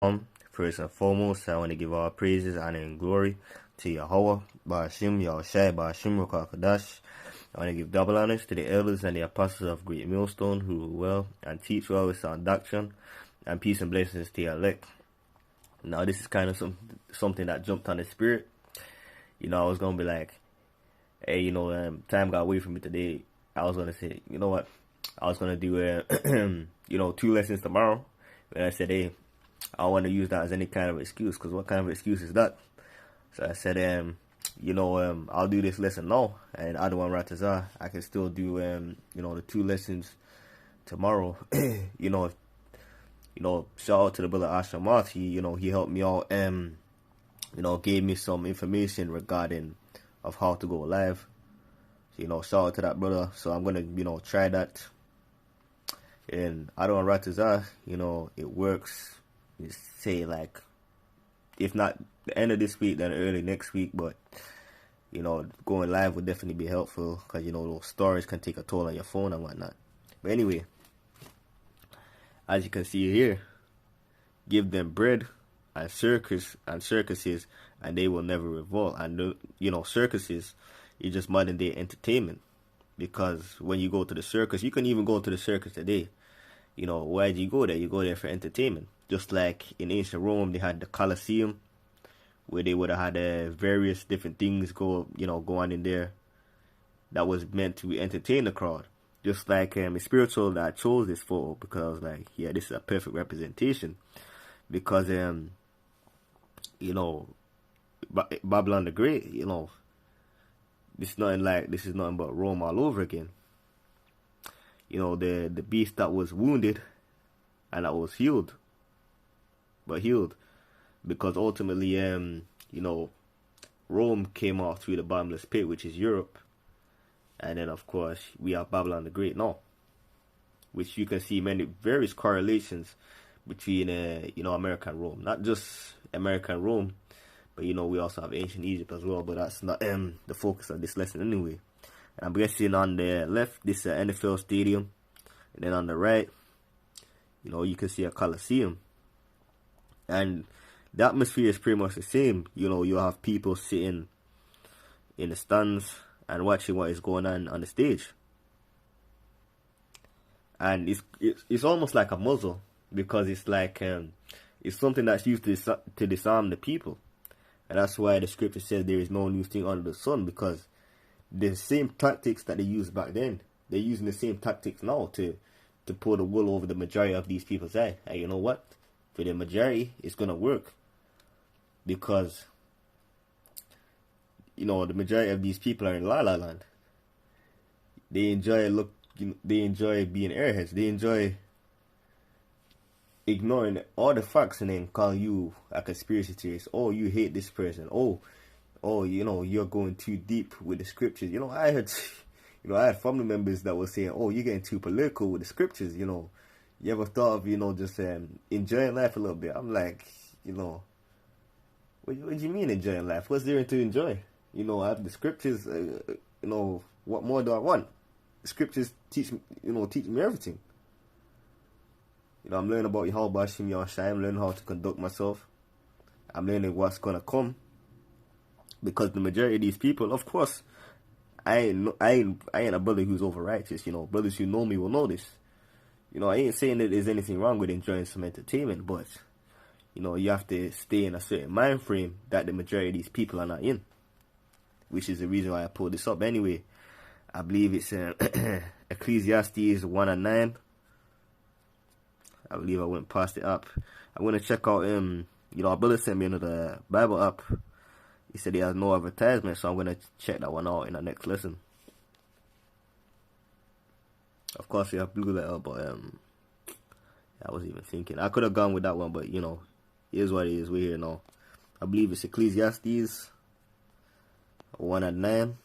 First and foremost, I want to give all praises, honor, and glory to Yahweh, Ba'ashim, Yahushai, Ba'ashim, Rukakadash. I want to give double honors to the elders and the apostles of Great Millstone who rule well and teach well with sound doctrine, and peace and blessings to your elect. Now, this is kind of something that jumped on the spirit. I was going to be like, hey, time got away from me today. I was going to say, you know what? I was going to do, 2 lessons tomorrow. And I said, hey, I don't want to use that as any kind of excuse, because what kind of excuse is that? So I said, I'll do this lesson now, and Adawan Ratazah, I can still do, the 2 lessons tomorrow. Shout out to the brother Ashamat. He helped me out, gave me some information regarding of how to go live. So, shout out to that brother. So I'm gonna, try that. And Adawan Ratazah, it works. Say like, if not the end of this week, then early next week. But going live would definitely be helpful, because those stories can take a toll on your phone and whatnot. But anyway, as you can see here, give them bread and circuses, and they will never revolt. And circuses is just modern day entertainment, because when you go to the circus, you can even go to the circus today. Why do you go there? You go there for entertainment. Just like in ancient Rome, they had the Colosseum, where they would have had various different things go on in there that was meant to entertain the crowd. Just like it's spiritual that I chose this photo, because I was like, yeah, this is a perfect representation. Because Babylon the Great, this is nothing but Rome all over again. The beast that was wounded and that was healed, because ultimately, Rome came off through the bottomless pit, which is Europe, and then of course we have Babylon the Great now, which you can see many various correlations between American Rome, not just American Rome, but we also have ancient Egypt as well. But that's not the focus of this lesson anyway. And I'm guessing on the left, this is an NFL stadium, and then on the right, you can see a Coliseum. And the atmosphere is pretty much the same. You'll have people sitting in the stands and watching what is going on the stage. And it's almost like a muzzle, because it's like it's something that's used to disarm the people. And that's why the scripture says there is no new thing under the sun, because the same tactics that they used back then, they're using the same tactics now to pull the wool over the majority of these people's eye. And you know what? For the majority, it's gonna work, because the majority of these people are in La La Land. They enjoy being airheads. They enjoy ignoring all the facts and then calling you a conspiracy theorist. Oh, you hate this person. Oh, you're going too deep with the scriptures. I had family members that were saying, oh, you're getting too political with the scriptures. You ever thought of, just enjoying life a little bit? I'm like, what do you mean enjoying life? What's there to enjoy? I have the scriptures, what more do I want? The scriptures teach me everything. I'm learning about Yahweh Bashim Yahushai. I'm learning how to conduct myself. I'm learning what's going to come. Because the majority of these people, of course, I ain't a brother who's over righteous. Brothers who know me will know this. I ain't saying that there's anything wrong with enjoying some entertainment, but you have to stay in a certain mind frame that the majority of these people are not in, which is the reason why I pulled this up. Anyway, I believe it's Ecclesiastes 1:9. I believe I went past it up. I'm gonna check out our brother sent me another Bible app. He said he has no advertisement, so I'm gonna check that one out in the next lesson. Of course, we have Blue Letter, but I was even thinking I could have gone with that one, but it is what it is. We're here now. I believe it's Ecclesiastes 1:9.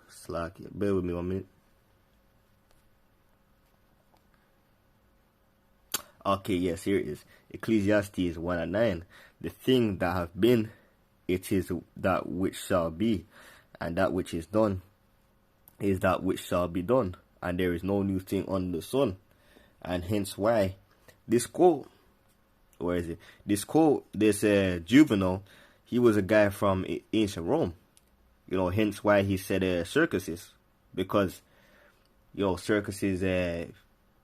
Slack it. Bear with me 1 minute. Okay, yes, here it is. Ecclesiastes 1:9. The thing that have been, it is that which shall be, and that which is done, is that which shall be done, and there is no new thing under the sun. And hence why this quote, where is it? This quote, this Juvenal, he was a guy from ancient Rome. Hence why he said circuses, because circuses.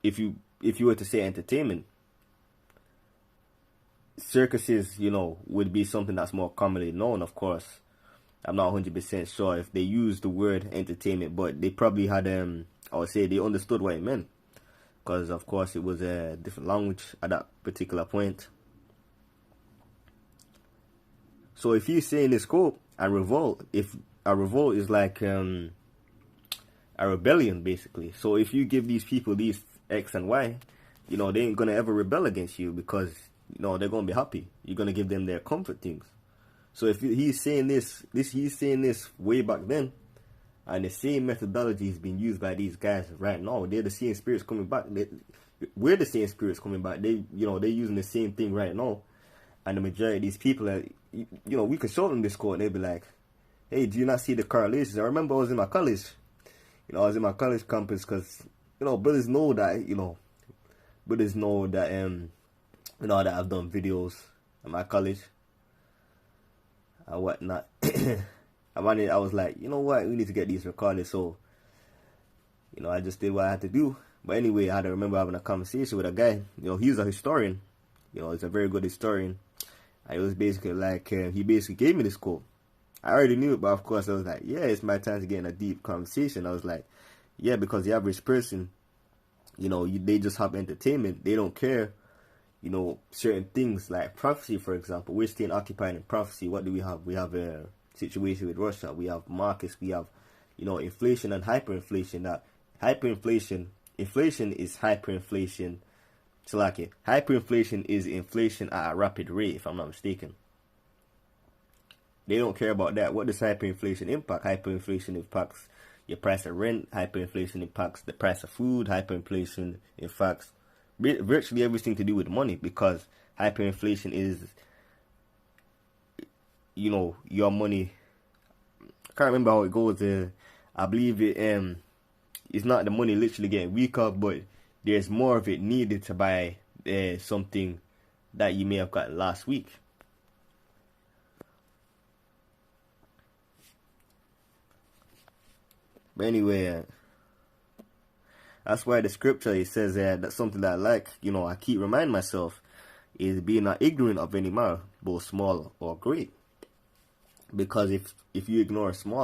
If you were to say entertainment, circuses, would be something that's more commonly known. Of course, I'm not 100% sure if they used the word entertainment, but they probably had I would say they understood what it meant, because of course it was a different language at that particular point. So if you say in this quote, a revolt, if a revolt is like a rebellion basically. So if you give these people these X and Y, they ain't gonna ever rebel against you, because they're gonna be happy. You're gonna give them their comfort things. So if he's saying this he's saying this way back then, and the same methodology is being used by these guys right now. They're the same spirits coming back. We're the same spirits coming back. They're using the same thing right now. And the majority of these people are, we could show them this quote and they'd be like, hey, do you not see the correlations? I remember I was in my college. I was in my college campus, because, brothers know that, that I've done videos at my college and whatnot. I was like, you know what, we need to get these recorded. So, I just did what I had to do. But anyway, I had to remember having a conversation with a guy. He's a historian. He's a very good historian. And it was basically like, he basically gave me this quote. I already knew it, but of course I was like, yeah, it's my time to get in a deep conversation. I was like, yeah, because the average person, they just have entertainment. They don't care, certain things like prophecy, for example. We're staying occupied in prophecy. What do we have? We have a situation with Russia. We have markets. We have, inflation and hyperinflation. Inflation is hyperinflation. So like hyperinflation is inflation at a rapid rate, if I'm not mistaken. They don't care about that. What does hyperinflation impact? Hyperinflation impacts your price of rent. Hyperinflation impacts the price of food. Hyperinflation impacts virtually everything to do with money, because hyperinflation is, your money. I can't remember how it goes. I believe it's not the money literally getting weaker, but there's more of it needed to buy something that you may have gotten last week. But anyway, that's why the scripture, it says that's something that I like, I keep reminding myself, is being not ignorant of any matter, both small or great. Because if you ignore small